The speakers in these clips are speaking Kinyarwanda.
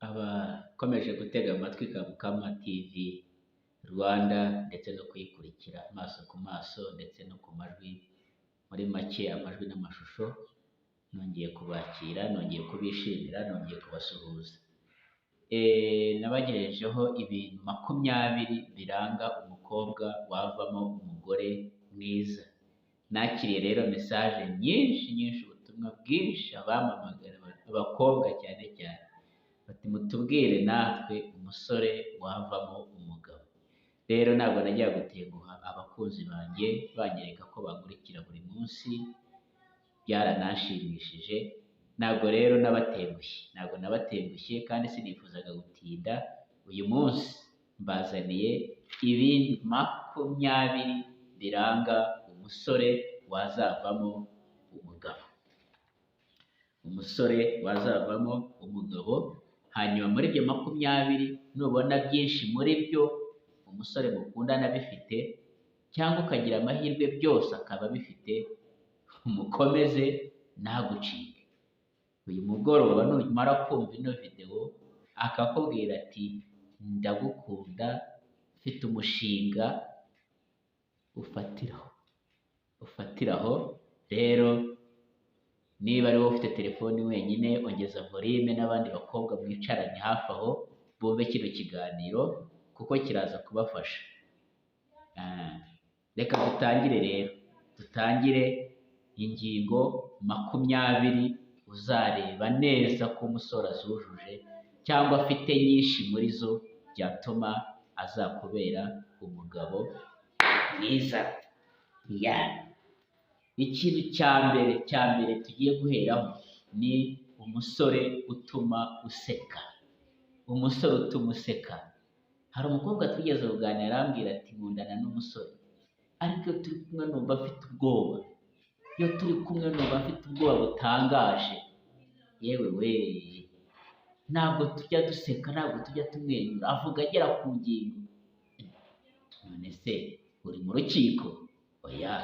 abakomeje gutega amatwi Kamukama TV Rwanda ndetse no kuyikurikira amaso ku maso ndetse no ku majwi, muri make amajwi n'amashusho, nongeye kubakira, nongeye kubishimira, nongeye kubasuhuza. Nabagejejeho ibintu 20 biranga umukobwa wavamo umugore mwiza. Nakiriye rero message nyinshi, ubutumwa bwinshi, abamamagara, abakobwa cyane cyane bati mutubwire natwe umusore wavamo umugabo. Rero ntabwo najya gutenguha abakunzi banjye banyereka ko bankurikira buri munsi, byaranashimishije. Ntabwo rero nabatengushye kandi sinifuzaga gutinda. Uyu munsi mbazaniye ibindi 20 biranga umusore wazavamo umugabo. Umusore wazavamo umugabo. Hanyuma muri ibyo 20 nubona byinshi muri byo umusore mukundana bifite, cyangwa ukagira amahirwe byose akaba bifite, umukomeze ntagucike. Uyu mugoroba numara kumva ino video akakubwira ati ndagukunda, mfite umushinga, ufatiraho. Rero niba ari wowe ufite telefoni wenyine, ongeza volume n'abandi bakobwa mwicaranye hafi aho bumve kino kiganiro kuko kiraza kubafasha. Reka dutangire rero, dutangire ingingo 20 uzareba neza ko umusore azujuje cyangwa afite nyinshi muri zo byatuma azakubera umugabo mwiza. Ikintu cya mbere tugiye guheraho ni umusore utuma useka. Umusore utuma useka. Hari umukobwa twigeze kuganira arambwira ati nkundana n'umusore, ariko iyo turi kumwe numva afite ubwoba. Iyo turi kumwe numva afite ubwoba butangaje. Yewe we, ntabwo tujya duseka, ntabwo tujya tumwenyura, avuga agera ku ngingo. None se uri mu rukiko? Oya.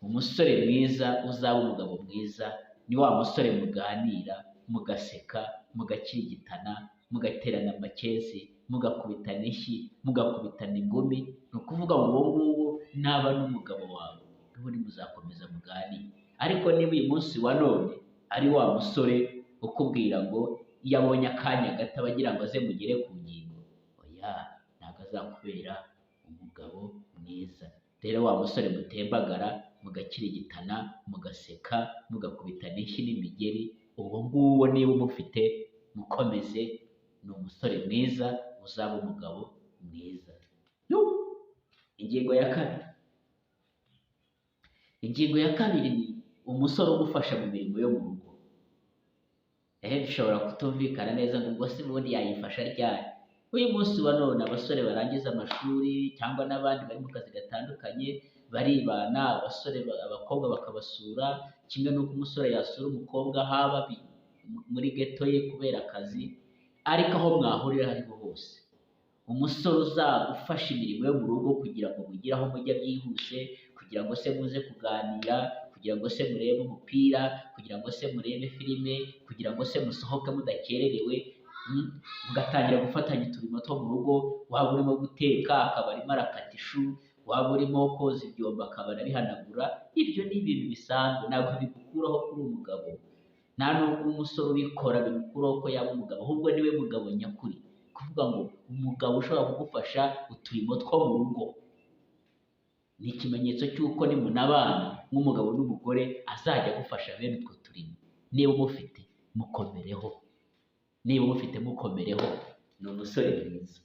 Umusore mwiza uzaba umugabo mwiza ni wa musore muganira, mugaseka, mugakirigitana, mugaterana amakesi, mugakubitana ishyi, mugakubitana ingumi. Ni ukuvuga ngo uwo nguwo naba n'umugabo wawe, ubundi muzakomeza muganire. Ariko niba uyu munsi wa none ari wa musore ukubwira ngo iyo abonye akanya gato abagira ngo aze mugere ku ngingo, oya, ntabwo azakubera umugabo mwiza. Rero wa musore mutembagara, mugakirigitana, mugaseka, mugakubitana ishyi n'imigeri, uwo nguwo niba umufite mukomeze, ni umusore mwiza uzaba umugabo mwiza. Ingingo ya kabiri ni umusore ugufasha mu mirimo yo mu rugo. Bishobora kutumvikana neza ngo ubwo se ubundi yayifasha ryari? Uyu munsi wa none abasore barangiza amashuri cyangwa n'abandi bari mu kazi gatandukanye baribana, abakobwa bakabasura, kimwe n'uko umusore yasura umukobwa haba muri ghetto ye kubera akazi. Ariko aho mwahurira ariho hose, umusore uzagufasha imirimo yo mu rugo kugira ngo mugire aho mujya byihuse, kugira ngo se muze kuganira, kugira ngo se murebe umupira, kugira ngo se murebe filime, kugira ngo se musohoke mudakererewe, mugatangira gufatanya uturimo two mu rugo. Waba urimo guteka akaba arimo arakata ishu, waba urimo koza ibyombo akaba arabihanagura. Ibyo ni ibintu bisanzwe, ntabwo bigukuraho kuri umugabo. Nta nubwo umusore ubikora bimukuraho ko yaba umugabo, ahubwo niwe mugabo nyakuri. Kuvuga ngo umugabo ushobora kugufasha uturimo two mu rugo ni ikimenyetso cy'uko nimunabana nk'umugabo n'umugore azajya agufasha bene utwo turimo. Niba umufite mukomereho, ni umusore mwiza.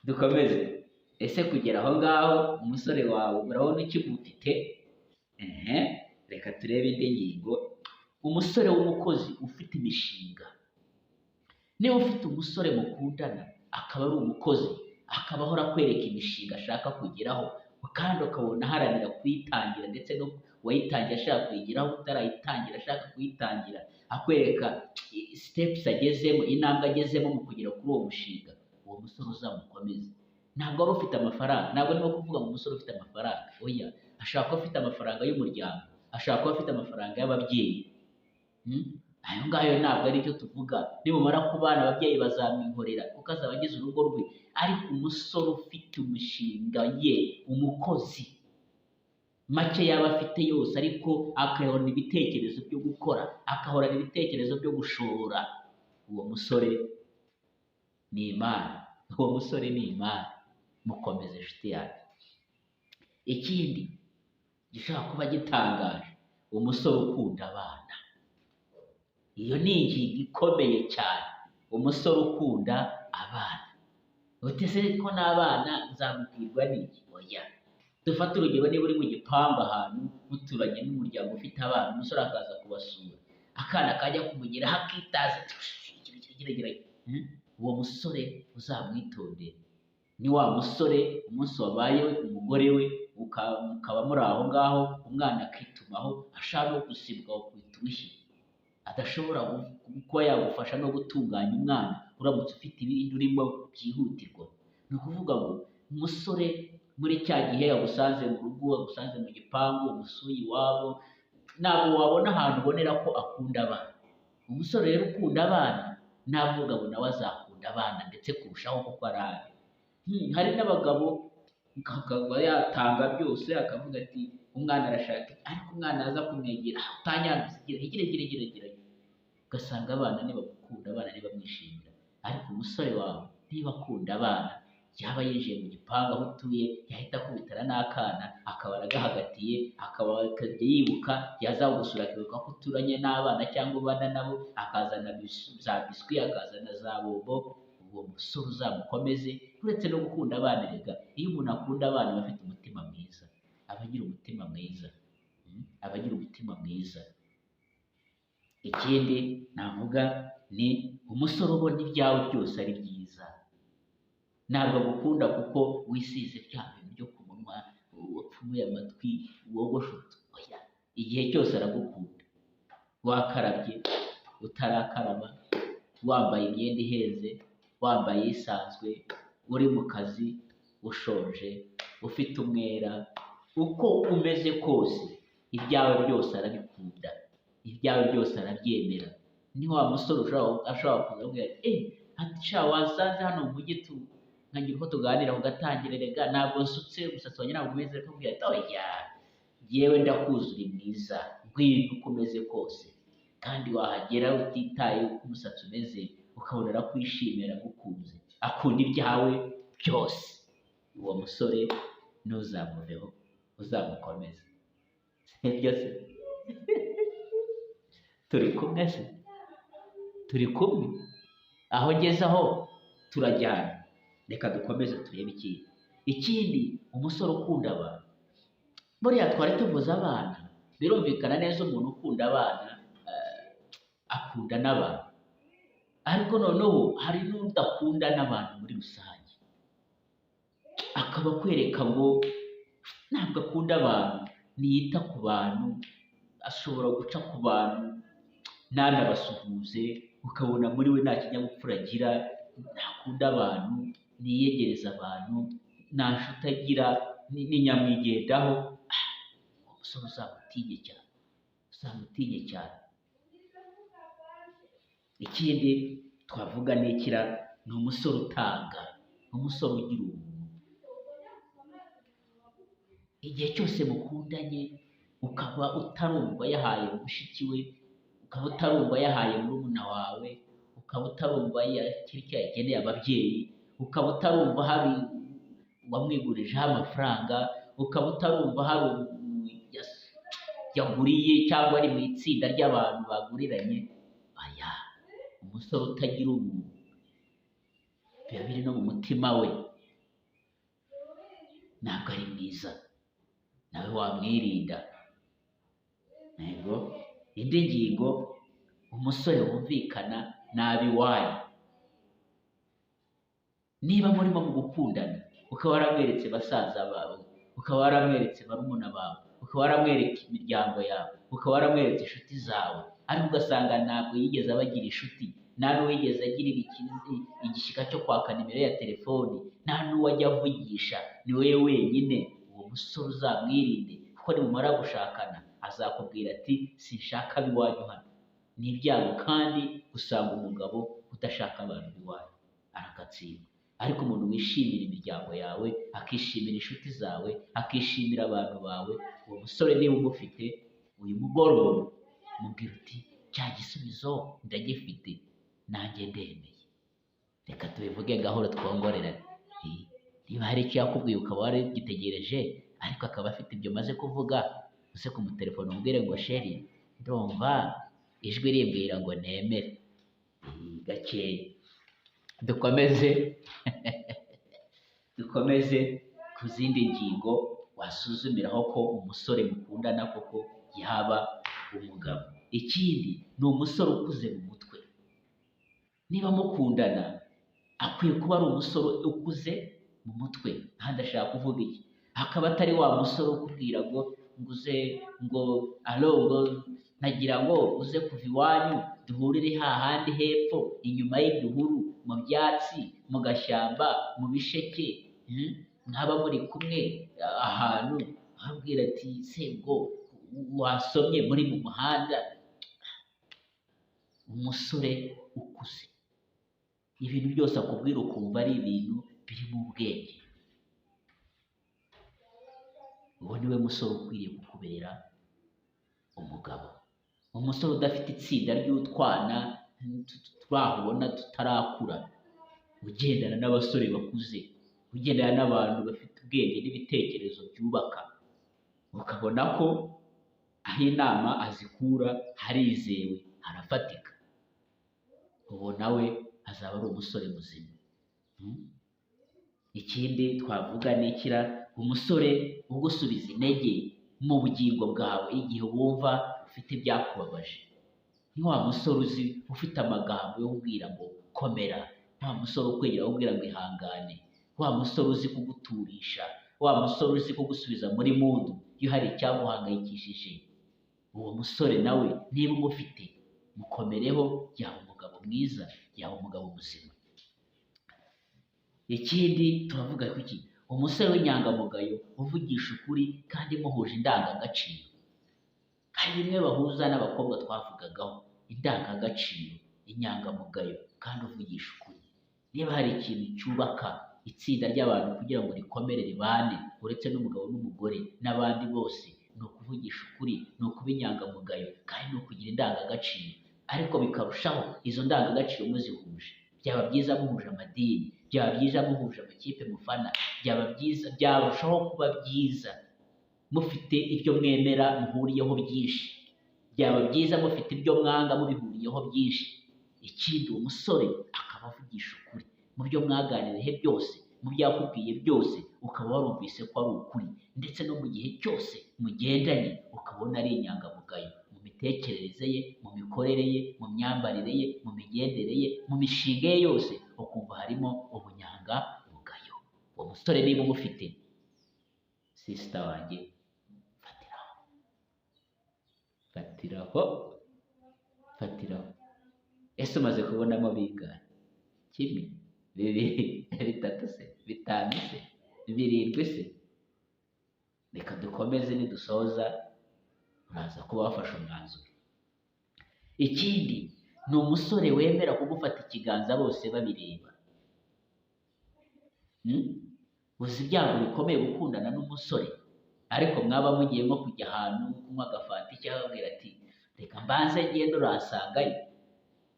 Dukomeze. Ese kugera aho ngaho umusore wawe urabona ukimufite? Reka turebe indi ngingo. Umusore w'umukozi ufite imishinga. Niba ufite umusore mukundana akaba ari umukozi, akaba ahora akwereka imishinga ashaka kugeraho, kandi ukabona aharanira kuyitangira, ndetse no wayitangiye ashaka kuyigeraho, utarayitangira ashaka kuyitangira, akwereka steps agezemo, intambwe agezemo mu kugera kuri uwo mushinga, uwo musore uzamukomeze. Ntabwo wari ufite amafaranga, ntabwo niba kuvuga ngo umusore ufite amafaranga, oya, ashaka ko afite amafaranga y'umuryango, ashaka ko afite amafaranga y'ababyeyi. ayo ngayo ntabwo ari cyo tuvuga. Nimumara kubana ababyeyi bazamwihorera kuko azaba agize urugo rwe, ariko umusore ufite umushinga ye, umukozi, make yaba afite yose, ariko akahorana ibitekerezo byo gukora, akahorana ibitekerezo byo gushora, uwo musore ni Imana. Uwo musore ni Imana. Mukomeze inshuti yanjye. Ikindi gishobora kuba gitangaje, umusore ukunda abana. Iyo ni ingingo ikomeye cyane, umusore ukunda abana. Utese ko n'abana nzamubwirwa n'iki? Oya, dufate urugero, niba uri mu gipangu ahantu muturanye n'umuryango ufite abana, umusore akaza kubasura, akana kajya kumugera hakitaza, uwo musore uzamwitondere. Ni wa musore umunsi wabaye umugore we, mukaba muri aho ngaho, umwana akitumaho ashaka no gusibwa kwita urushyi, adashobora kuba yagufasha no gutunganya umwana uramutse ufite ibindi urimo byihutirwa. Ni ukuvuga ngo umusore muri cya gihe yagusanze mu rugo, agusanze mu gipangu, umusuye iwabo, ntabwo wabona ahantu ubonera ko akunda abana. Umusore rero ukunda abana, navuga ngo nawe azakunda abana ndetse kurushaho kuko arabe. Hari n'abagabo akaba yatanga byose, akavuga ati umwana arashaka, ariko umwana aza kumwegera utanyanduza, gira. Ugasanga abana ntibamukunda, abana ntibamwishimira. Ariko umusore wawe niba akunda abana, yaba yinjiye mu gipangu aho utuye, yahita akubitana n'akana, akaba aragahagatiye, akaba akajya yibuka, yazagusura akibuka ko uturanye n'abana cyangwa ubana nabo, akazana za biswi, akazana za bombo. Uwo musore uzamukomeze. Uretse no gukunda abana, rega iyo umuntu akunda abana aba afite umutima mwiza, aba agira umutima mwiza, aba agira umutima mwiza. Ikindi navuga ni umusore ubona ibyawe byose ari byiza. Ntabwo agukunda kuko wisize bya bintu byo ku munwa, wapfumuye amatwi, wogoshe oya, igihe cyose aragukunda. Wakarabye, utarakaraba, wambaye imyenda ihenze, wambaye isanzwe, uri mu kazi, ushonje, ufite umwera, uko umeze kose, ibyawe byose arabikunda, ibyawe byose arabyemera. Ni wa musore ashobora kuza avuga ati sha wasanze hano mu mujyi nkagira uko tuganira ugatangira, rega ntabwo nsutse umusatsi wanjye ntabwo umeze, akakubwira ati oya, yewe ndakuzura mwiza, ngwino uko umeze kose. Kandi wahagera utitaye uko umusatsi umeze, ukabona arakwishimira, agukunze, akunda ibyawe byose. Uwo musore ntuzamuveho, uzamukomeze. Sibyo se? Turi kumwe se? Turi kumwe? Aho ngeze aho turajyana. Reka dukomeze turebe ikindi. Umusore ukunda abantu, buriya twari tuvuze abana, birumvikana neza umuntu ukunda abana akunda n'abantu. Ariko noneho hari n'udakunda n'abantu muri rusange, akaba akwereka ngo ntabwo akunda abantu, ntiyita ku bantu, ashobora guca ku bantu ntanabasuhuze, ukabona muri we nta kinyabupfura agira, ntakunda abantu, ntiyegereza abantu, nta nshuti agira, ni nyamwigendaho. Uwo musore uzamutinye cyane, uzamutinye cyane. Ikindi twavuga ni umusore utanga, umusore ugira ubuntu. Igihe cyose mukundanye, ukaba utarumva yahaye mushiki we, ukaba utarumva yahaye murumuna wawe, ukaba utarumva kiri cyo yageneye ababyeyi, ukaba utarumva hari uwamwigurijeho amafaranga, ukaba utarumva hari yaguriye cyangwa ari mu itsinda ry'abantu baguriranye, aya umusore utagira ubuntu, biba biri no mu mutima we, ntabwo ari mwiza, nawe wamwirinda. Yego. Indi ngingo, umusore wumvikana n'ab'iwanyu. Niba murimo mu gukundana, ukaba waramweretse basaza bawe, ukaba waramweretse barumuna bawe, ukaba waramweretse imiryango yawe, ukaba waramweretse inshuti zawe, ariko ugasanga ntabwo yigeze abagira inshuti, nta n'uwigeze agirira igishyika cyo kwaka nimero ya telefoni, nta n'uwajya avugisha, ni wowe wenyine. Uwo musore uzamwirinde, kuko nimumara gushakana azakubwira ati sinshaka ab'iwanyu hano, ni ibyago kandi usanga umugabo udashaka abantu iwawe aragatsindwa. Ariko umuntu wishimira imiryango yawe, akishimira inshuti zawe, akishimira abantu bawe, uwo musore niba umufite, uyu mugoroba mubwira uti cya gisubizo ndagifite, nanjye ndemeye. Reka tubivuge gahoro twongorerane. Niba hari icyo yakubwiye ukaba waragitegereje ariko akaba afite ibyo maze kuvuga, uze kumutelefona umubwire ngo sheri, ndumva ijwi rimbwira ngo nemere. Gakeya dukomeze ku zindi ngingo wasuzumiraho ko umusore mukundana koko yaba umugabo. Ikindi ni umusore ukuze mu mutwe. Niba mukundana akwiye kuba ari umusore ukuze mu mutwe. Kandi ashaka kuvuga iki? Akaba atari wa musore ukubwira ngo uze ngo arongo nagira ngo uze kuva iwanyu duhurire hahandi hepfo inyuma y'igihuru, mu byatsi, mu gashyamba, mu bisheke, mwaba muri kumwe ahantu, abwira ati sebwo wasomye muri mu muhanda. Umusore ukuze, ibintu byose akubwira ukumva ari ibintu biri mu bwenge. Uwo niwe musore ukwiriye kukubera umugabo. Umusore udafite itsinda ry'utwana twahubona tutarakura, ugendana n'abasore bakuze, ugendana n'abantu bafite ubwenge n'ibitekerezo byubaka, ukabona ko aho inama azikura harizewe, harafatika. Uwo nawe azaba ari umusore muzima. Ikindi twavuga ni ikira, umusore ugusubiza intege mu bugingo bwawe igihe wumva ufite ibyakubabaje. Ni wa musore uzi ufite amagambo yo kubwira ngo komera, wa musore ukwegera kubwira ngo ihangane, wa musore uzi kuguturisha, wa musore uzi kugusubiza muri mudu iyo hari icyaguhangayikishije. Uwo musore nawe niba umufite, mukomereho, yaba umugabo mwiza, yaba umugabo muzima. Ikindi turavuga kuki? Umusore w'inyangamugayo uvugisha ukuri kandi muhuje indangagaciro. Hari bimwe bahuza n'abakobwa twavugagaho, indangagaciro, inyangamugayo kandi uvugisha ukuri. Niba hari ikintu cyubaka itsinda ry'abantu kugira ngo rikomere ribane, uretse n'umugabo n'umugore n'abandi bose, ni ukuvugisha ukuri, ni ukuba inyangamugayo kandi ni ukugira indangagaciro. Ariko bikarushaho izo ndangagaciro muzihuje. Byaba byiza muhuje amadini, byaba byiza muhuje amakipe mufana, byarushaho kuba byiza mufite ibyo mwemera muhuriyeho byinshi, byaba byiza mufite ibyo mwanga mubihuriyeho byinshi. Ikindi uwo musore akaba avugisha ukuri mu byo mwaganiriye byose, mu byakubwiye byose ukaba warumvise ko ari ukuri, ndetse no mu gihe cyose mugendanye ukabona ari inyangamugayo mu mitekerereze ye, mu mikorere ye, mu myambarire ye, mu migendere ye, mu mishinga ye yose, ukumva harimo ubunyangamugayo. Uwo musore niba umufite, sisita wanjye, fatiraho. Ese umaze kubonamo bingahe? 1, 2, 3 se, 5 se, 7 se? Reka dukomeze, nidusoza uraza kuba wafashe umwanzuro. Ikindi ni umusore wemera kugufata ikiganza bose babireba. Uzi ibyago bikomeye gukundana n'umusore ariko mwaba mugiye nko kujya ahantu kunywa agafanta cyangwa abwira ati reka mbanze ngende urasangayo,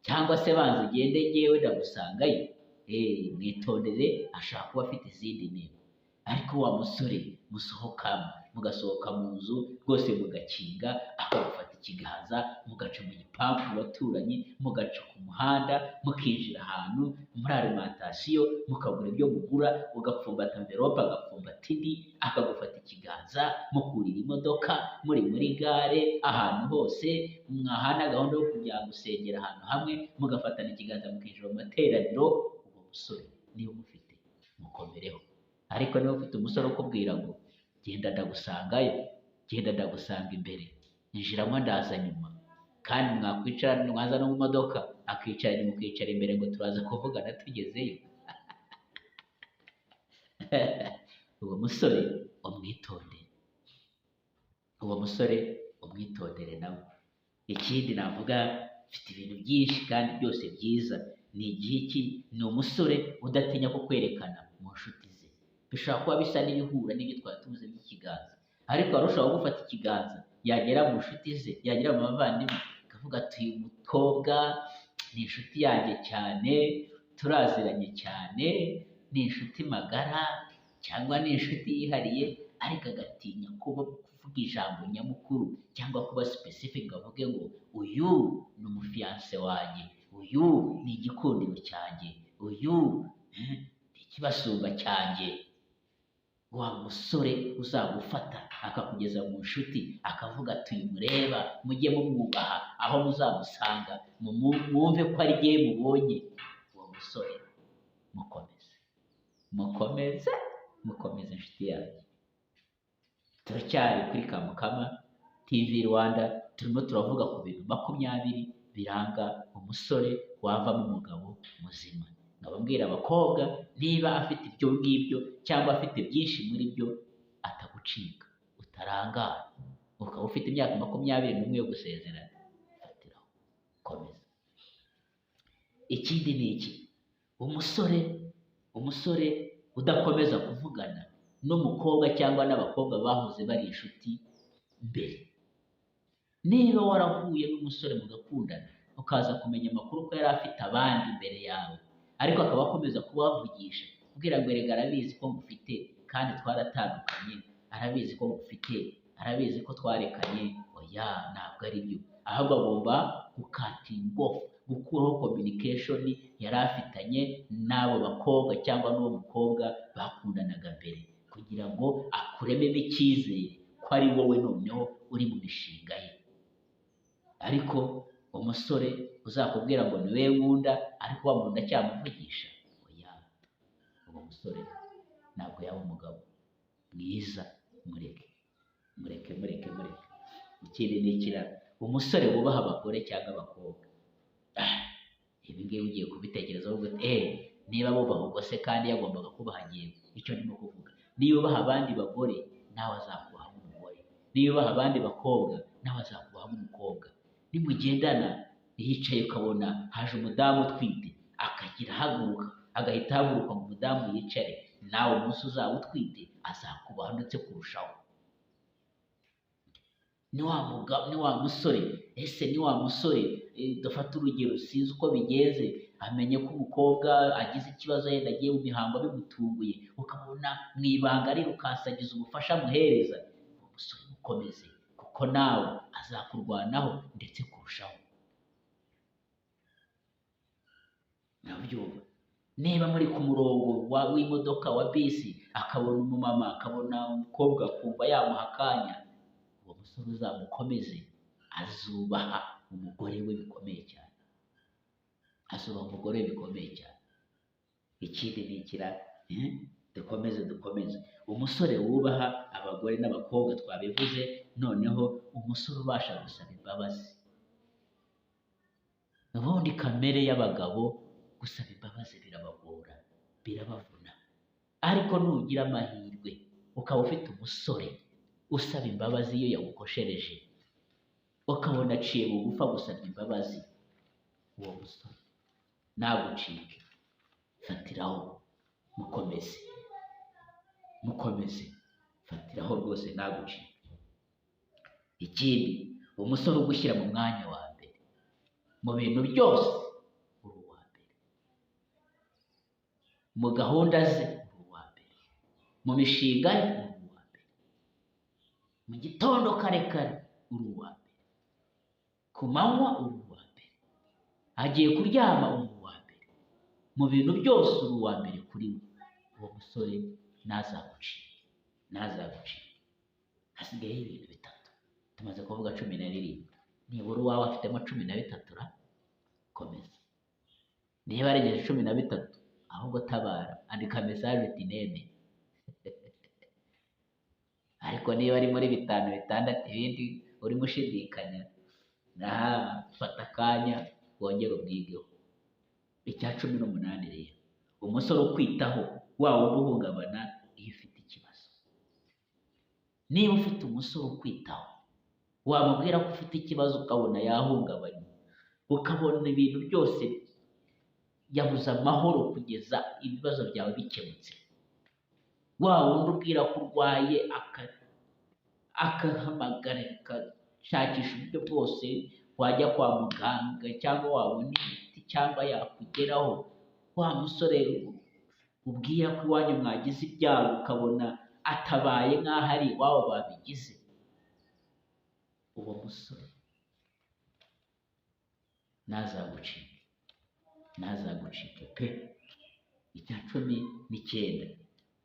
cyangwa se banze ugende ngewe ndagusangayo. Mwitondere, ashaka kuba afite izindi ntego. Ariko wa musore musohokamo, mugasohoka mu nzu rwose mugakinga, akagufata ikiganza, mugaca mu gipangu mu baturanyi, mugaca ku muhanda, mukinjira ahantu muri alimentation, mukagura ibyo mugura, ugapfumbata envelope, agapfumbata indi, akagufata ikiganza, mukurira imodoka, muri gare, ahantu hose mwahana gahunda yo kujya gusengera ahantu hamwe, mugafatana ikiganza mukinjira mu materaniro. Uwo musore niba umufite, mukomereho. Ariko niba ufite umusore ukubwira ngo genda ndagusangayo, genda ndagusanga imbere, injiramo ndaza nyuma, kandi mwakwicara mwaza no mu modoka akicara inyuma ukicara imbere ngo turaza kuvugana tugezeyo, uwo musore umwitondere, uwo musore umwitondere nawe. Ikindi navuga mfite ibintu byinshi kandi byose byiza. Ni igihe ki ni umusore udatinya ko kwerekana mu nshuti ze. Bishobora kuba bisa n'ibihura n'ibyo twari tuvuze by'ikiganza, ariko arushaho gufata ikiganza, yagera mu nshuti ze, yagera mu bavandimwe, akavuga ati uyu mukobwa ni inshuti yanjye cyane, turaziranye cyane, ni inshuti magara cyangwa ni inshuti yihariye, ariko agatinya kuvuga ijambo nyamukuru cyangwa kuba specific ngo avuge ngo uyu ni umufiyanse wanjye, uyu ni igikundiro cyanjye, uyu ni ikibasumba cyanjye. Wa musore uzagufata akakugeza mu nshuti akavuga ati uyu mureba, mujye mumwubaha aho muzamusanga, mwumve ko ari jye mubonye. Uwo musore mukomeze inshuti yanjye. Turacyari kuri Kamukama TV Rwanda, turimo turavuga ku bintu 20 biranga umusore wavamo umugabo muzima. Nkababwira abakobwa, niba afite ibyo ngibyo cyangwa afite byinshi muri byo, atagucika, utarangara, ukaba ufite imyaka 21 yo gusezerana, fatiraho, komeza. Ikindi ni iki? Umusore udakomeza kuvugana n'umukobwa cyangwa n'abakobwa bahoze bari inshuti mbere. Niba warahuye n'umusore mugakundana, ukaza kumenya amakuru ko yari afite abandi imbere yawe, ariko akaba akomeza kubavugisha, kubwira ngo erega arabizi ko ngufite kandi twaratandukanye, arabizi ko ngufite, arabizi ko twarekanye. Oya, ntabwo ari byo. Ahubwo agomba gukatinga, gukuraho communication yari afitanye n'abo bakobwa cyangwa n'uwo mukobwa bakundanaga mbere, kugira ngo akurememo icyizere ko ari wowe noneho uri mu mishinga ye. Ariko umusore uzakubwira ngo ni we nkunda, ariko wa muntu ndacyamuvugisha, oya, uwo musore ntabwo yaba umugabo mwiza. Mureke. Ikindi ni ikiraro, umusore wubaha abagore cyangwa abakobwa. Ibi ngibi ugiye kubitekerezaho uvuga niba bubaha ubwo se kandi yagombaga kubaha ngewe. Icyo ndimo kuvuga, niba ubaha abandi bagore, nawe azakubaha nk'umugore. Niba ubaha abandi bakobwa, nawe azakubaha nk'umukobwa. Nimugendana, yicaye ukabona haje umudamu utwite, agahita ahaguruka ngo umudamu yicare, nawe umunsi uzaba utwite azakubaha ndetse kurushaho. Ni wa musore, dufata urugero, sinzi uko bigenze, amenye ko umukobwa agize ikibazo, yenda agiye mu mihango bimutunguye, ukabona mu ibanga arirukansagiza ubufasha amuhereza. Uwo musore mukomeze, kuko nawe azakurwanaho ndetse kurushaho. Nabyumva. Niba muri ku murongo w'imodoka wa bisi, akabona umumama, akabona umukobwa, akumva yamuha akanya, uwo musore uzamukomeze, azubaha umugore we bikomeye cyane. Ikindi ni ikiraro, dukomeze. Umusore wubaha abagore n'abakobwa twabivuze. Noneho umusore ubasha gusaba imbabazi. Ubundi kamere y'abagabo gusaba imbabazi birabagora, birabavuna. Ariko nugira amahirwe ukaba ufite umusore usaba imbabazi iyo yagukoshereje, ukabona aciye bugufa gusaba imbabazi, uwo musore nagucike, fatiraho, mukomeze, fatiraho rwose, nagucike. Ikindi, umusore ugushyira mu mwanya wa mbere mu bintu byose, uri uwa mbere mu gahunda ze, uri uwa mbere mu mishinga ye, uri uwa mbere mu gitondo kare, uri uwa mbere ku manywa, uri uwa mbere agiye kuryama, uri uwa mbere mu bintu byose, uri uwa mbere kuri we. Uwo musore ntazagucike. Hasigayeho ibintu 3, tumaze kuvuga 17. Nibura uwawe afitemo 13, komeza. Niba arengeje 13, ahubwo tabara, andika message uti nene. Ariko niba ari muri 5, 6 ibindi urimo ushidikanya, fata akanya wongere ubwigeho. Icya 18 rero, umusore ukwitaho, wawe uguhungabana iyo ufite ikibazo. Niba ufite umusore ukwitaho, wamubwira ko ufite ikibazo ukabona yahungabanye, ukabona ibintu byose yabuze amahoro kugeza ibibazo byawe bikemutse. Wa wundi ubwira ko urwaye akahamagara akashakisha uburyo bwose wajya kwa muganga cyangwa wabona imiti cyangwa yakugeraho. Wa musore ubwira ko iwanyu mwagize ibyago ukabona atabaye nk'aho ari iwabo babigize. Uwo musore ntazagucike pe. Icya 19,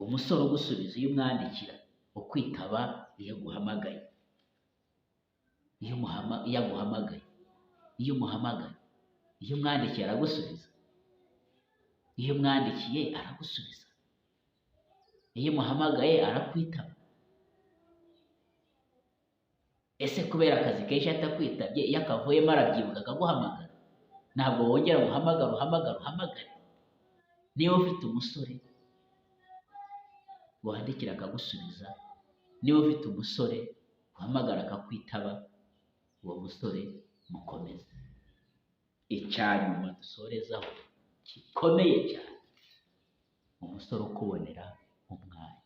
umusore ugusubiza iyo umwandikira, ukwitaba iyo aguhamagaye. Iyo umwandikiye aragusubiza. Iyo umwandikiye aragusubiza. Iyo umuhamagaye arakwitaba. Ese kubera akazi kenshi atakwitabye, iyo akavuyemo arabyibuka akaguhamagara? Ntabwo wongera uhamagare. Niba ufite umusore wandikira akagusubiza, niba ufite umusore uhamagara akakwitaba, uwo musore mukomeze. Icyanyuma dusorezaho gikomeye cyane, umusore ukubonera umwanya.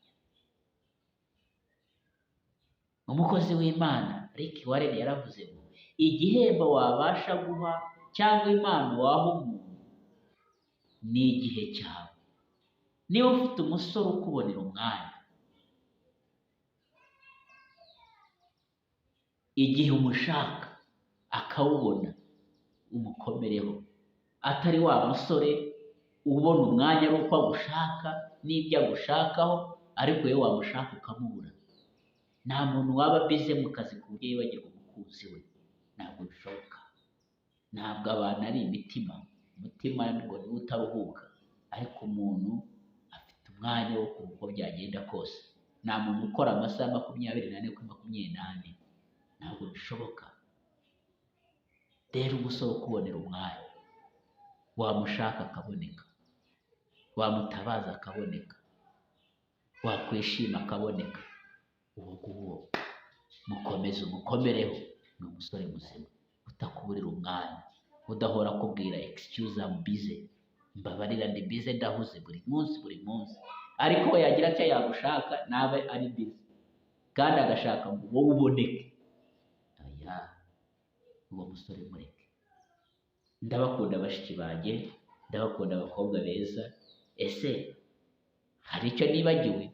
Umukozi w'Imana Rick Warren yaravuze ngo igihembo wabasha guha cyangwa impano waha umuntu ni igihe cyawe. Niba ufite umusore ukubonera umwanya, igihe umushaka akawubona, umukomereho. Atari wa musore ubona umwanya ari uko agushaka n'ibyo agushakaho, ariko wowe wamushaka ukamubura. Nta muntu waba bize mu kazi ku buryo yibagirwa umukunzi we. Ntabwo bishoboka. Ntabwo abantu ari umutima ngo niwe utaruhuka, ariko umuntu afite umwanya wo kumva uko byagenda kose. Nta muntu ukora amasaha 24 kuri 24. Ntabwo bishoboka. Rero umusore ukubonera umwanya, wamushaka akaboneka, wamutabaza akaboneka, wakwishima akaboneka, uwo nguwo mukomeze umukomereho. Ni umusore muzima utakuburira umwanya, udahora akubwira excuse I'm busy, mbabarira ndi busy ndahuze buri munsi. Ariko we yagira icyo yagushaka nawe ari busy, kandi agashaka ngo wowe uboneke. Uwo musore mureke. Ndabakunda bashiki banjye, ndabakunda abakobwa beza. Ese hari icyo nibagiwe?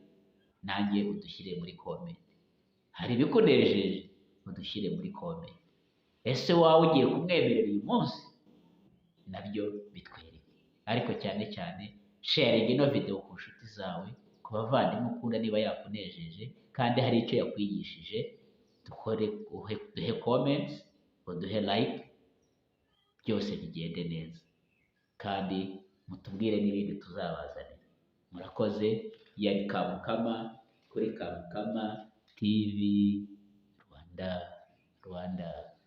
Nanjye udushyire muri comment. Hari ibikunejeje? Udushyire muri comment. Ese wawe ugiye kumwemerera uyu munsi? Nabyo bitwereke. Ariko cyane sharing ino video ku nshuti zawe, ku bavandimwe ukunda, niba yakunejeje kandi hari icyo yakwigishije. Duhe comments, duhe like, byose bigende neza, kandi mutubwire n'ibindi tuzabazanira. Murakoze. Yari Kamukama kuri Kamukama TV Rwanda.